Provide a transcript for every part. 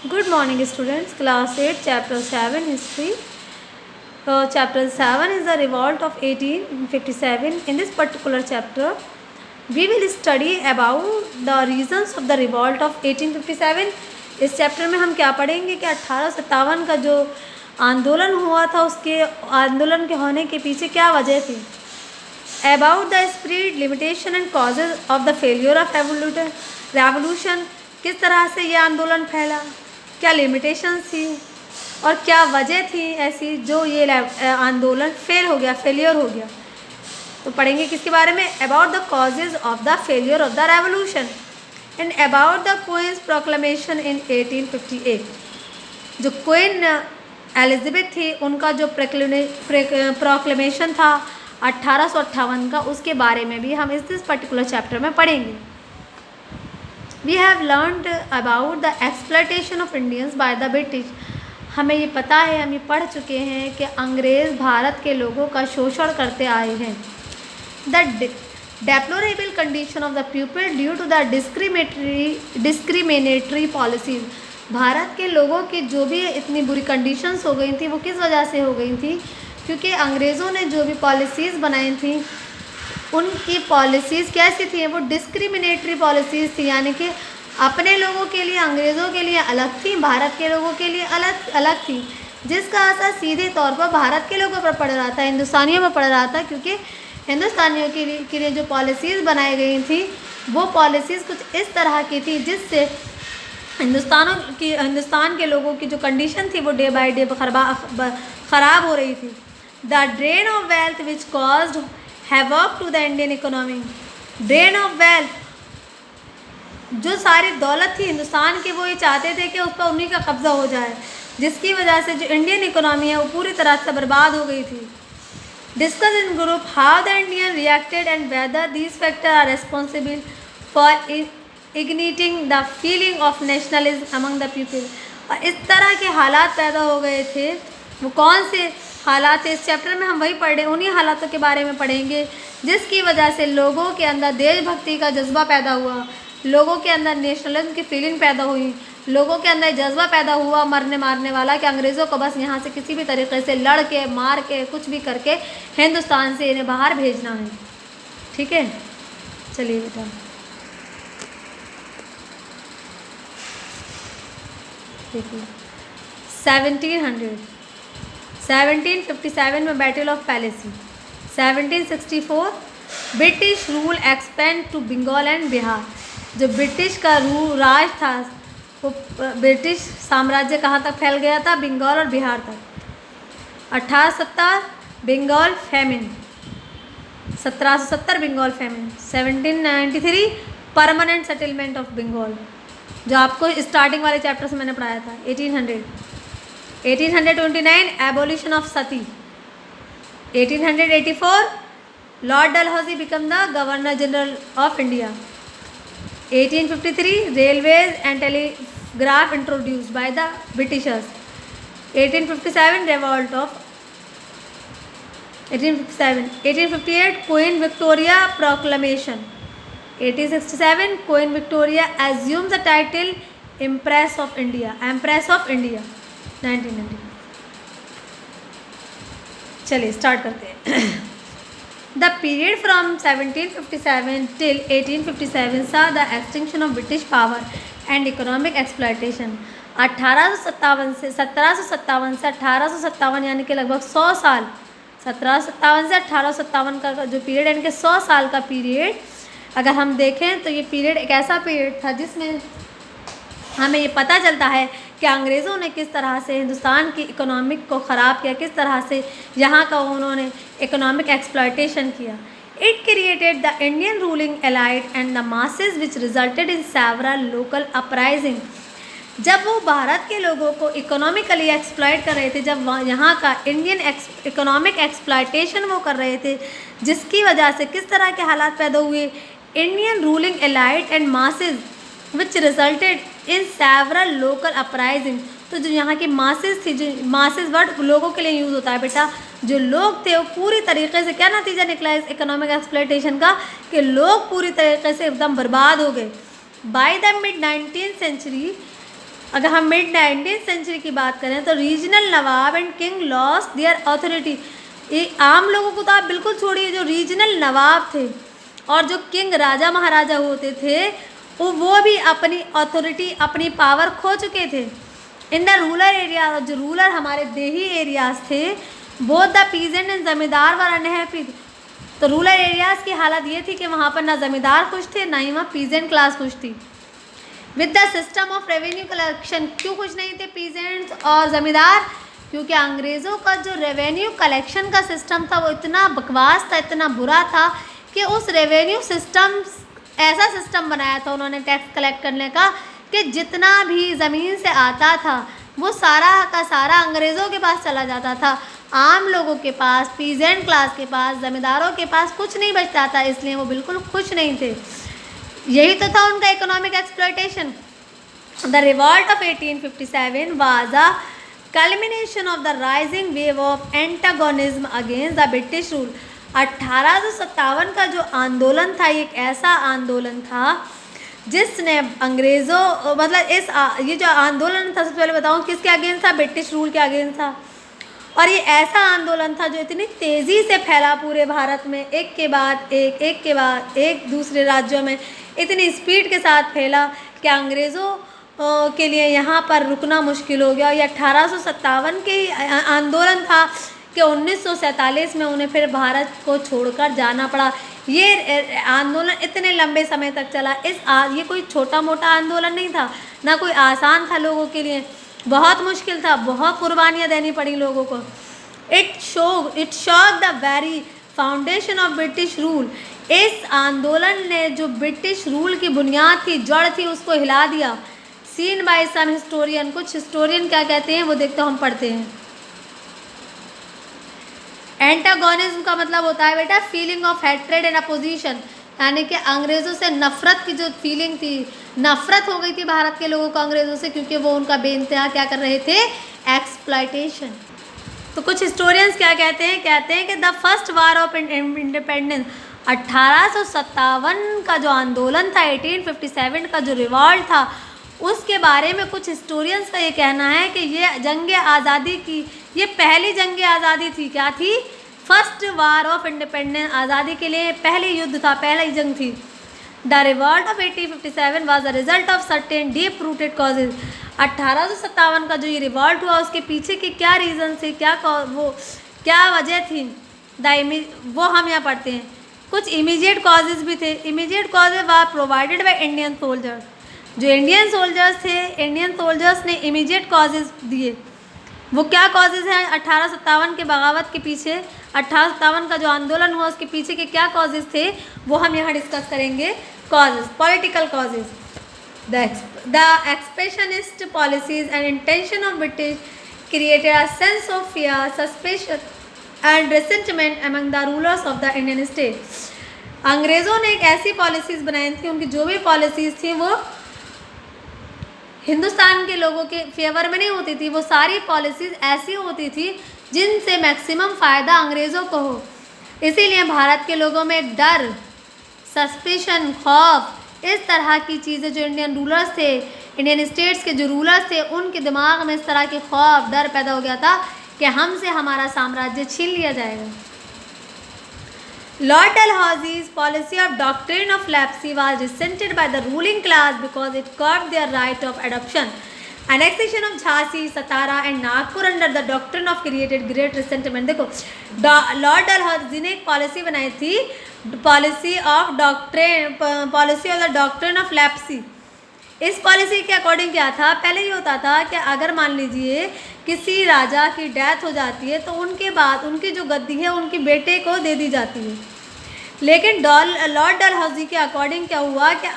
Good morning, students. Class 8, Chapter 7, History. Chapter 7 is the revolt of 1857. In this particular chapter, we will study about the reasons of the revolt of 1857. इस chapter में हम क्या पढ़ेंगे कि 1857 का जो आंदोलन हुआ था, उसके आंदोलन के होने के पीछे क्या वजह थी. About the spirit, limitation and causes of the failure of revolution. किस तरह से ये आंदोलन फैला, क्या लिमिटेशंस थी और क्या वजह थी ऐसी जो ये आंदोलन फेलियर हो गया. तो पढ़ेंगे किसके बारे में. About the causes of the failure of the revolution and about the queen's proclamation in 1858. जो क्वीन एलिजाबेथ थी, उनका जो प्रोक्लेमेशन था 1858 का, उसके बारे में भी हम इस पर्टिकुलर चैप्टर में पढ़ेंगे. We have learned about the exploitation of Indians by the British. हमें ये पता है, हम ये पढ़ चुके हैं कि अंग्रेज़ भारत के लोगों का शोषण करते आए हैं. The deplorable condition of the people due to the discriminatory policies. Bharat के लोगों की जो भी इतनी बुरी कंडीशंस हो गई थी, वो किस वजह से हो गई थी, क्योंकि अंग्रेज़ों ने जो भी पॉलिसीज़ बनाई थी, उनकी पॉलिसीज़ कैसी थी, वो डिस्क्रिमिनेटरी पॉलिसीज़ थी. यानी कि अपने लोगों के लिए, अंग्रेज़ों के लिए अलग थी, भारत के लोगों के लिए अलग थी, जिसका असर सीधे तौर पर भारत के लोगों पर पड़ रहा था, हिंदुस्तानियों पर पड़ रहा था. क्योंकि हिंदुस्तानियों के लिए जो पॉलिसीज़ बनाई गई थी, वो पॉलिसीज़ कुछ इस तरह की थी जिससे हिंदुस्तान के लोगों की जो कंडीशन थी, वो डे बाई डे ख़राब हो रही थी. The drain of wealth which caused havoc to the Indian economy. Drain of wealth, जो सारी दौलत थी हिंदुस्तान की, वो ये चाहते थे कि उस पर उन्हीं का कब्जा हो जाए, जिसकी वजह से जो इंडियन इकोनॉमी है वो पूरी तरह से बर्बाद हो गई थी. Discuss in group how the Indian reacted and whether these factor are responsible for igniting the feeling of nationalism among the people. और इस तरह के हालात पैदा हो गए थे. वो कौन से हालात है, इस चैप्टर में हम वही पढ़े, उन्हीं हालातों के बारे में पढ़ेंगे जिसकी वजह से लोगों के अंदर देशभक्ति का जज्बा पैदा हुआ, लोगों के अंदर नेशनलिज्म की फीलिंग पैदा हुई, लोगों के अंदर जज्बा पैदा हुआ मरने मारने वाला, कि अंग्रेज़ों को बस यहाँ से किसी भी तरीके से लड़ के, मार के, कुछ भी करके हिंदुस्तान से इन्हें बाहर भेजना है. ठीक है, चलिए बेटा. देखिए 1757 में battle of Plassey. 1764 British rule expand to Bengal and Bihar. जो ब्रिटिश का राज था, वो ब्रिटिश साम्राज्य कहाँ तक फैल गया था, बंगाल और बिहार तक. 1870 Bengal famine. 1770 Bengal famine. 1793 permanent settlement of Bengal, जो आपको स्टार्टिंग वाले चैप्टर से मैंने पढ़ाया था. 1829 abolition of Sati. 1884 Lord Dalhousie become the governor general of India. 1853 railways and telegraph introduced by the Britishers. 1857 revolt of 1858 queen Victoria proclamation. 1867 queen Victoria assume the title empress of India. 1990. चलिए start करते हैं. The period from 1757 till 1857 सा the extinction of British power and economic exploitation. 1757 से 1857 यानी कि लगभग 100 साल. 1757 से 1857 का जो पीरियड, यानी कि 100 साल का पीरियड अगर हम देखें तो ये पीरियड एक ऐसा पीरियड था जिसमें हमें ये पता चलता है कि अंग्रेज़ों ने किस तरह से हिंदुस्तान की इकोनॉमिक को ख़राब किया, किस तरह से यहाँ का उन्होंने इकोनॉमिक एक्सप्लॉयटेशन किया. It created the Indian ruling elite and the masses which resulted in several local uprising. जब वो भारत के लोगों को इकोनॉमिकली एक्सप्लॉयट कर रहे थे, जब यहाँ का इंडियन इकोनॉमिक एक्सप्लॉयटेशन वो कर रहे थे, जिसकी वजह से किस तरह के हालात पैदा हुए, Indian ruling elite and masses which resulted in several local uprising. तो जो यहाँ की मासेस थी, जो मासेस वर्ड लोगों के लिए यूज़ होता है बेटा, जो लोग थे वो पूरी तरीके से, क्या नतीजा निकला इस इकोनॉमिक एक्सप्लॉयटेशन का, कि लोग पूरी तरीके से एकदम बर्बाद हो गए. By the mid 19th century अगर हम मिड 19th सेंचुरी की बात करें तो regional Nawab and king lost their authority. आम लोगों को तो आप बिल्कुल छोड़िए, जो रीजनल नवाब थे और जो किंग राजा महाराजा होते थे वो भी अपनी अथॉरिटी, अपनी पावर खो चुके थे। इन द रूरल एरिया, जो रूरल हमारे देही एरियाज थे, बोथ द पीजेंट एंड जमींदार वर अनहैप्पी। तो रूरल एरियाज़ की हालत ये थी कि वहाँ पर ना ज़मींदार खुश थे, ना ही वहाँ पीजेंट क्लास खुश थी। With the system of revenue collection, क्यों खुश नहीं थे पीजेंट्स और ज़मींदार? क्योंकि अंग्रेज़ों का जो रेवेन्यू कलेक्शन का सिस्टम था वो इतना बकवास था, इतना बुरा था कि उस रेवेन्यू सिस्टम, ऐसा सिस्टम बनाया था उन्होंने टैक्स कलेक्ट करने का कि जितना भी ज़मीन से आता था वो सारा का सारा अंग्रेज़ों के पास चला जाता था। आम लोगों के पास, पीजेंट क्लास के पास, ज़मींदारों के पास कुछ नहीं बचता था, इसलिए वो बिल्कुल खुश नहीं थे। यही तो था उनका economic exploitation. The revolt of 1857 was a culmination of the rising wave of antagonism against the British rule. 1857 का जो आंदोलन था, एक ऐसा आंदोलन था जिसने अंग्रेज़ों, मतलब ये जो आंदोलन था, सबसे पहले बताऊँ किसके अगेंस्ट था? ब्रिटिश रूल के अगेंस्ट था। और ये ऐसा आंदोलन था जो इतनी तेज़ी से फैला पूरे भारत में, एक के बाद एक दूसरे राज्यों में इतनी स्पीड के साथ फैला कि अंग्रेज़ों के लिए यहाँ पर रुकना मुश्किल हो गया। ये 1857 के आंदोलन था कि 1947 में उन्हें फिर भारत को छोड़कर जाना पड़ा। ये आंदोलन इतने लंबे समय तक चला। ये कोई छोटा मोटा आंदोलन नहीं था, ना कोई आसान था, लोगों के लिए बहुत मुश्किल था, बहुत कुर्बानियाँ देनी पड़ी लोगों को। It shock the very foundation of British rule. इस आंदोलन ने जो ब्रिटिश रूल की बुनियाद थी, जड़ थी, उसको हिला दिया। सीन बाय सम हिस्टोरियन, कुछ हिस्टोरियन क्या कहते हैं वो देखते हम पढ़ते हैं। एंटागोनिज्म का मतलब होता है बेटा feeling of hatred and opposition, यानी कि अंग्रेज़ों से नफ़रत की जो फीलिंग थी, नफ़रत हो गई थी भारत के लोगों को अंग्रेज़ों से, क्योंकि वो उनका बेइंतहा क्या कर रहे थे? एक्सप्लॉयटेशन। तो कुछ हिस्टोरियंस क्या कहते हैं? कहते हैं कि the first war of independence, 1857 का जो आंदोलन था, 1857 का जो रिवॉल्ट था, उसके बारे में कुछ हिस्टोरियंस का ये कहना है कि ये जंग आज़ादी की, ये पहली जंग आज़ादी थी। क्या थी? फर्स्ट वार ऑफ इंडिपेंडेंस, आज़ादी के लिए पहली युद्ध था, पहली जंग थी। The revolt of 1857 was the result of certain deep rooted causes. 1857 का जो ये रिवॉल्ट हुआ, उसके पीछे के क्या रीज़न थे, क्या वजह थी, वो हम यहाँ पढ़ते हैं। कुछ इमीडिएट कॉजेज भी थे। Immediate causes were provided by Indian soldiers. जो इंडियन सोल्जर्स थे, इंडियन सोल्जर्स ने इमीडिएट कॉजेज दिए। वो क्या कॉजेज़ हैं 1857 के बगावत के पीछे, 1857 का जो आंदोलन हुआ उसके पीछे के क्या कॉजेज़ थे, वो हम यहाँ डिस्कस करेंगे। Causes, political causes, the expansionist policies and intention of British created a sense of fear, suspicion and resentment among the rulers of the Indian state. अंग्रेज़ों ने एक ऐसी पॉलिसीज़ बनाई थी, उनकी जो भी पॉलिसीज़ थी वो हिंदुस्तान के लोगों के फेवर में नहीं होती थी। वो सारी पॉलिसीज़ ऐसी होती थी जिनसे मैक्सिमम फ़ायदा अंग्रेज़ों को हो। इसीलिए भारत के लोगों में डर, सस्पिशन, खौफ, इस तरह की चीज़ें, जो इंडियन रूलर्स थे, इंडियन स्टेट्स के जो रूलर्स थे, उनके दिमाग में इस तरह के खौफ, डर पैदा हो गया था कि हमसे हमारा साम्राज्य छीन लिया जाएगा। Lord Dalhousie's policy of doctrine of leprosy was resented by the ruling class because it curbed their right of adoption. Annexation of Jhansi, Satara and Nagpur under the doctrine of created great resentment. देखो, lord Dalhousie ने एक policy बनाई थी, policy of the doctrine of lapse. इस policy के according क्या था? पहले ये होता था कि अगर मान लीजिए किसी राजा की डेथ हो जाती है तो उनके बाद उनकी जो गद्दी है उनके बेटे को दे दी जाती है। लेकिन लॉर्ड डलहौजी के अकॉर्डिंग क्या हुआ कि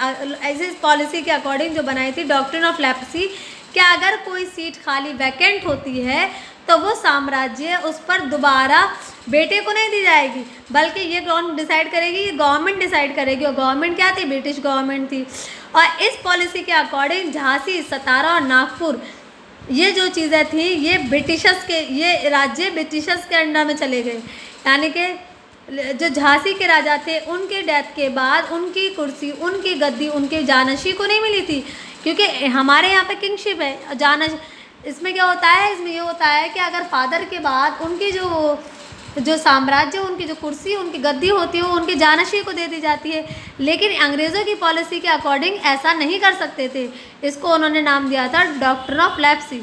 ऐसी पॉलिसी के अकॉर्डिंग जो बनाई थी डॉक्ट्रिन ऑफ लेप्सी, कि अगर कोई सीट खाली वैकेंट होती है तो वो साम्राज्य उस पर दोबारा बेटे को नहीं दी जाएगी, बल्कि ये कौन डिसाइड करेगी? ये गवर्नमेंट डिसाइड करेगी। और गवर्नमेंट क्या थी? ब्रिटिश गवर्नमेंट थी। और इस पॉलिसी के अकॉर्डिंग झांसी, सतारा और नागपुर, ये जो चीज़ें थी, ये ये राज्य ब्रिटिशर्स के अंडर में चले गए। यानी कि जो झांसी के राजा थे, उनके डेथ के बाद उनकी कुर्सी, उनकी गद्दी उनके जानशी को नहीं मिली थी, क्योंकि हमारे यहाँ पे किंगशिप है जाना। इसमें क्या होता है, इसमें ये होता है कि अगर फादर के बाद उनकी जो साम्राज्य, उनकी जो कुर्सी, उनकी गद्दी होती है वो उनके जानशी को दे दी जाती है। लेकिन अंग्रेज़ों की पॉलिसी के अकॉर्डिंग ऐसा नहीं कर सकते थे। इसको उन्होंने नाम दिया था डॉक्ट्रिन ऑफ लेप्सी।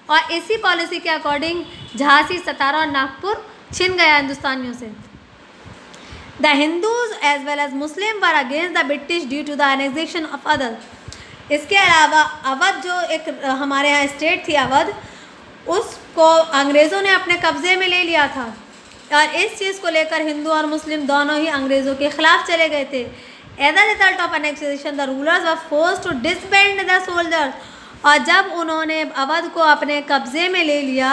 और इसी पॉलिसी के अकॉर्डिंग झांसी, सतारा और नागपुर छिन गया हिंदुस्तानियों से। The Hindus as well as Muslim were against the British due to the annexation of other. इसके अलावा अवध जो एक हमारे यहाँ स्टेट थी अवध, उसको अंग्रेज़ों ने अपने कब्ज़े में ले लिया था। और इस चीज़ को लेकर हिंदू और मुस्लिम दोनों ही अंग्रेज़ों के खिलाफ चले गए थे। As a result of annexation the rulers were forced to disband the soldiers. और जब उन्होंने अवध को अपने कब्ज़े में ले लिया,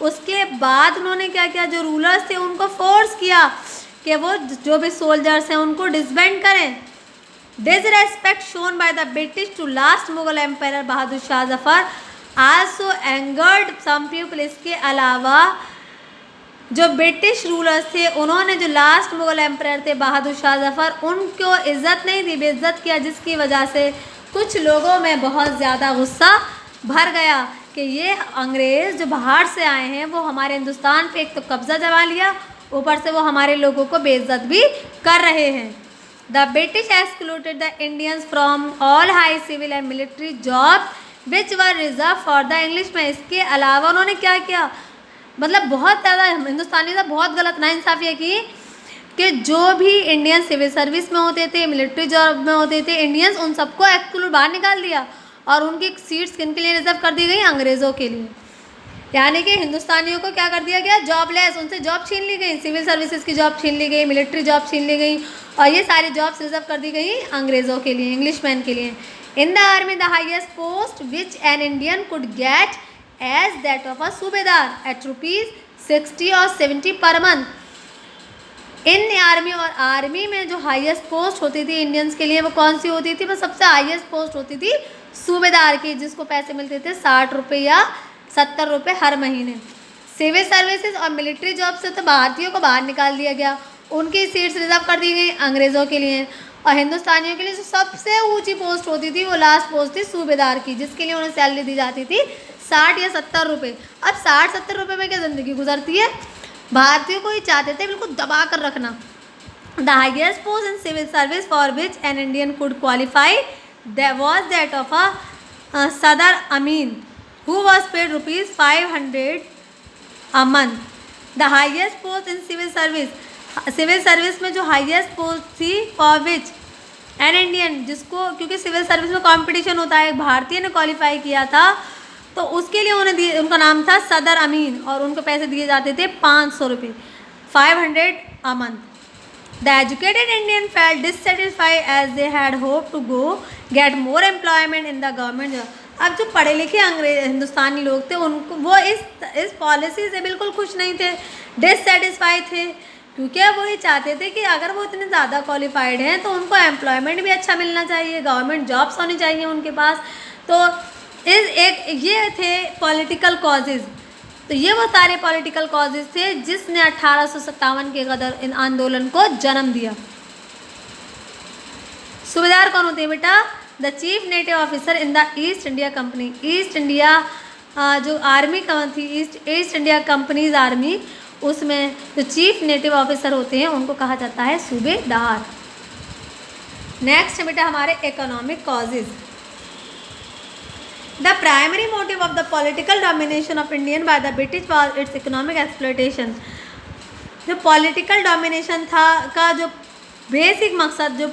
उसके बाद उन्होंने क्या किया, जो रूलर्स थे उनको फोर्स किया कि वो जो भी सोल्जर्स हैं उनको डिसबैंड करें। Disrespect shown by the British to last Mughal Emperor Bahadur Shah Zafar also angered some people। इसके अलावा जो ब्रिटिश रूलर्स थे उन्होंने जो लास्ट मुग़ल एम्परर थे बहादुर शाह जफ़र, उनको इज़्ज़त नहीं दी, बेइज्जत किया, जिसकी वजह से कुछ लोगों में बहुत ज़्यादा गुस्सा भर गया कि ये अंग्रेज़ जो बाहर से आए हैं वो हमारे हिंदुस्तान पे एक तो कब्ज़ा जमा लिया, ऊपर से वो हमारे लोगों को बेइज्जत भी कर रहे हैं। The British excluded the Indians from all high civil and military job which were reserve for the English में। इसके अलावा उन्होंने क्या किया, मतलब बहुत ज़्यादा हिंदुस्तानी से बहुत गलत नाइंसाफ़ी की कि जो भी इंडियन सिविल सर्विस में होते थे, मिलिट्री जॉब में होते थे इंडियंस, उन सबको एक्सक्लूड बाहर निकाल दिया और उनकी सीट्स किन के लिए रिजर्व कर दी गई, अंग्रेज़ों के लिए। यानी कि हिंदुस्तानियों को क्या कर दिया गया, जॉबलेस, उनसे जॉब छीन ली गई, सिविल सर्विसेज की जॉब छीन ली गई, मिलिट्री जॉब छीन ली गई और ये सारी जॉब्स रिजर्व कर दी गई अंग्रेज़ों के लिए, इंग्लिशमैन के लिए। In the army the highest post which an Indian could get as that of a subedar at ₹60 और 70 पर मंथ। इन आर्मी, और आर्मी में जो हाईएस्ट पोस्ट होती थी इंडियंस के लिए वो कौन सी होती थी, वो सबसे हाईएस्ट पोस्ट होती थी सूबेदार की, जिसको पैसे मिलते थे 60 रुपये या 70 रुपये हर महीने। सिविल सर्विसेज और मिलिट्री जॉब से तो भारतीयों को बाहर निकाल दिया गया, उनकी सीट्स रिजर्व कर दी गई अंग्रेज़ों के लिए। और हिंदुस्तानियों के लिए जो सबसे ऊंची पोस्ट होती थी वो लास्ट पोस्ट थी सूबेदार की, जिसके लिए उन्हें सैलरी दी जाती थी 60 या 70 रुपये। अब 60-70 रुपये में क्या ज़िंदगी गुजरती है, भारतीयों को ही चाहते थे बिल्कुल दबा कर रखना। The highest post in civil service for which an Indian could qualify was that of a sadar amin who was paid ₹500 a month. The highest post in civil service, civil service में जो हाईएस्ट पोस्ट थी for which an Indian, जिसको क्योंकि civil service में competition होता है, भारतीय ने क्वालिफाई किया था तो उसके लिए उन्हें दिए, उनका नाम था सदर अमीन और उनको पैसे दिए जाते थे 500 रुपये, 500 a month. The educated Indian felt dissatisfied as they had hoped to get more employment in the government job. अब जो पढ़े लिखे अंग्रेज हिंदुस्तानी लोग थे उनको वो इस पॉलिसी से बिल्कुल खुश नहीं थे, डिससेटिस्फाइड थे, क्योंकि वो ये चाहते थे कि अगर वो इतने ज़्यादा क्वालिफाइड हैं तो उनको एम्प्लॉयमेंट भी अच्छा मिलना चाहिए, गवर्नमेंट जॉब्स होनी चाहिए उनके पास। तो ये थे पॉलिटिकल कॉजेज़। तो ये वो सारे पॉलिटिकल कॉजेज़ थे जिसने 1857 के गदर इन आंदोलन को जन्म दिया। सूबेदार कौन होते हैं बेटा, the chief native officer in the east India company. East India जो आर्मी थी, ईस्ट इंडिया कंपनीज आर्मी, उसमें जो चीफ नेटिव ऑफिसर होते हैं उनको कहा जाता है सूबेदार। नेक्स्ट बेटा हमारे economic causes. The primary motive of the political domination of Indian by the British was it's economic exploitation. जो पॉलिटिकल डोमिनेशन था का जो बेसिक मकसद, जो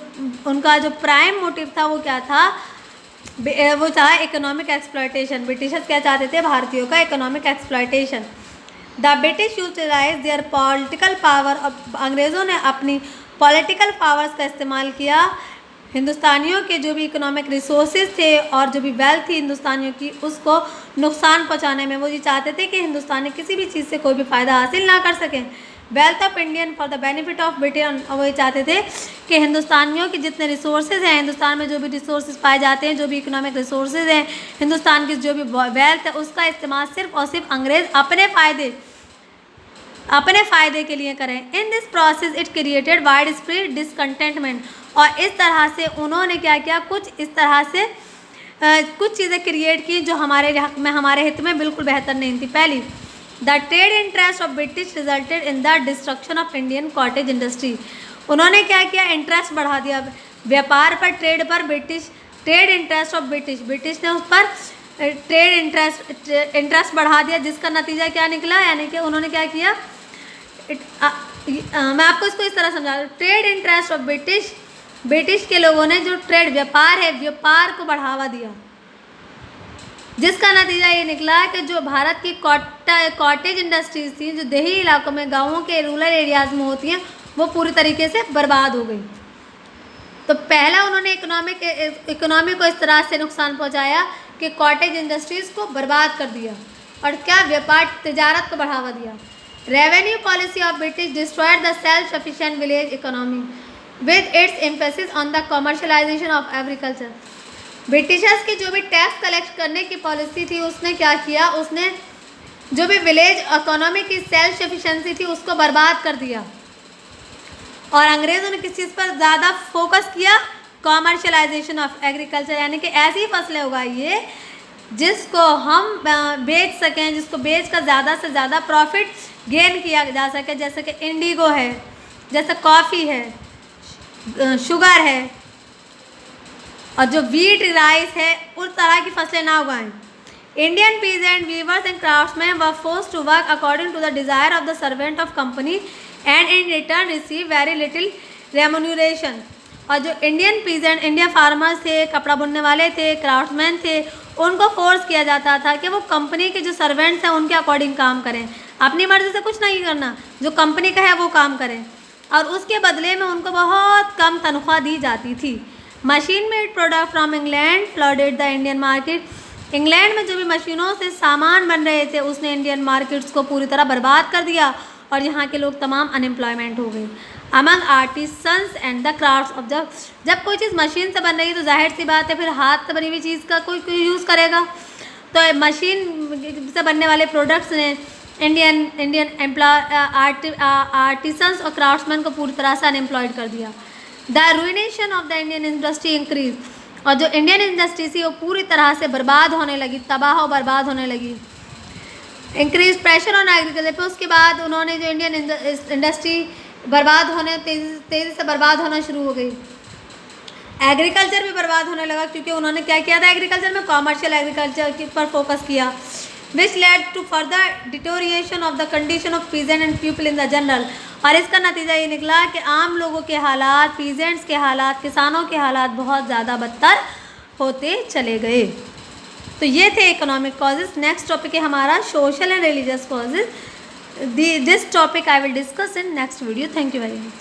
उनका जो प्राइम मोटिव था वो क्या था, वो था इकोनॉमिक एक्सप्लॉयटेशन। ब्रिटिशर्स क्या चाहते थे, भारतीयों का economic exploitation. The British utilize their political power. अंग्रेज़ों ने अपनी पॉलिटिकल पावर्स का इस्तेमाल किया, हिंदुस्तानियों के जो भी इकोनॉमिक रिसोर्सेज थे और जो भी वेल्थ थी हिंदुस्तानियों की, उसको नुकसान पहुंचाने में। वो ये चाहते थे कि हिंदुस्तानी किसी भी चीज़ से कोई भी फ़ायदा हासिल ना कर सकें। Wealth of Indian for the benefit of Britain. और वो ये चाहते थे कि हिंदुस्तानियों के जितने रिसोर्सेज हैं, हिंदुस्तान में जो भी रिसोर्सेज पाए जाते हैं, जो भी इकोनॉमिक रिसोर्सेज हैं, हिंदुस्तान की जो भी वेल्थ है, उसका इस्तेमाल सिर्फ और सिर्फ अंग्रेज़ अपने फ़ायदे के लिए करें। In this process it created wide spread discontentment. और इस तरह से उन्होंने क्या किया, कुछ इस तरह से कुछ चीज़ें क्रिएट की जो हमारे हक में, हमारे हित में बिल्कुल बेहतर नहीं थी। पहली, the trade interest of British resulted in the destruction of Indian cottage industry. उन्होंने क्या किया, इंटरेस्ट बढ़ा दिया व्यापार पर, ट्रेड पर। ट्रेड इंटरेस्ट ऑफ ब्रिटिश ने उस पर ट्रेड इंटरेस्ट बढ़ा दिया, जिसका नतीजा क्या निकला, यानी कि उन्होंने क्या किया, मैं आपको इसको इस तरह समझा दूँ। ट्रेड इंटरेस्ट ऑफ ब्रिटिश के लोगों ने जो ट्रेड व्यापार है, व्यापार को बढ़ावा दिया, जिसका नतीजा ये निकला कि जो भारत की कॉटेज इंडस्ट्रीज थी, जो देही इलाकों में, गाँवों के रूरल एरियाज़ में होती हैं, वो पूरी तरीके से बर्बाद हो गई। तो पहला उन्होंने इकोनॉमी को इस तरह से नुकसान पहुंचाया कि कॉटेज इंडस्ट्रीज को बर्बाद कर दिया, और क्या, व्यापार तिजारत को बढ़ावा दिया। Revenue policy of British destroyed the self sufficient village economy with its emphasis on the commercialisation of agriculture. Britishers की जो भी टैक्स कलेक्ट करने की पॉलिसी थी, उसने क्या किया, उसने जो भी विलेज इकोनॉमी की सेल्फ सफिशिएंसी थी उसको बर्बाद कर दिया। और अंग्रेज़ों ने किस चीज़ पर ज़्यादा फोकस किया, कॉमर्शलाइजेशन ऑफ एग्रीकल्चर, यानी कि ऐसी फसलें उगाइए जिसको हम बेच सकें, जिसको बेच कर ज़्यादा से ज़्यादा प्रॉफिट गेन किया जा सके, जैसे कि इंडिगो है, जैसे कॉफ़ी है, शुगर है, और जो वीट राइस है, उस तरह की फसलें ना उगाएं। Indian peasant weavers and craftsmen were forced to work according to the desire of the servant of company and in return receive very little remuneration। और जो इंडियन peasant, इंडिया फार्मर्स थे, कपड़ा बुनने वाले थे, क्राफ्ट्समैन थे, उनको फोर्स किया जाता था कि वो कंपनी के जो सर्वेंट्स हैं उनके अकॉर्डिंग काम करें, अपनी मर्ज़ी से कुछ नहीं करना, जो कंपनी का है वो काम करें, और उसके बदले में उनको बहुत कम तनख्वाह दी जाती थी। Machine made product from England flooded the Indian market. England में जो भी मशीनों से सामान बन रहे थे, उसने इंडियन मार्केट्स को पूरी तरह बर्बाद कर दिया, और यहाँ के लोग तमाम अनएम्प्लॉयमेंट हो गए। Among artisans and the crafts of जब कोई चीज़ मशीन से बन रही है तो जाहिर सी बात है फिर हाथ से बनी हुई चीज़ का कोई यूज़ करेगा। तो मशीन से बनने वाले प्रोडक्ट्स ने इंडियन आर्टिसंस और क्राफ्ट्समैन को पूरी तरह से अनएम्प्लॉयड कर दिया। The ruination of the Indian industry increase. और जो इंडियन इंडस्ट्री थी वो पूरी तरह से बर्बाद होने लगी, तबाह और बर्बाद होने लगी। Increase pressure on agriculture. फिर उसके बाद उन्होंने जो इंडियन इंडस्ट्री बर्बाद होने तेज़ी से बर्बाद होना शुरू हो गई। एग्रीकल्चर भी बर्बाद होने लगा, क्योंकि उन्होंने क्या किया था, एग्रीकल्चर में कॉमर्शियल एग्रीकल्चर पर फोकस किया, which led to further deterioration of the condition of peasant and people in the general. और इसका नतीजा ये निकला कि आम लोगों के हालात, पीजेंट्स के हालात, किसानों के हालात बहुत ज़्यादा बदतर होते चले गए। तो ये थे इकोनॉमिक कॉजेज़। नेक्स्ट टॉपिक है हमारा social and religious causes. This topic I will discuss in next video. Thank you very much.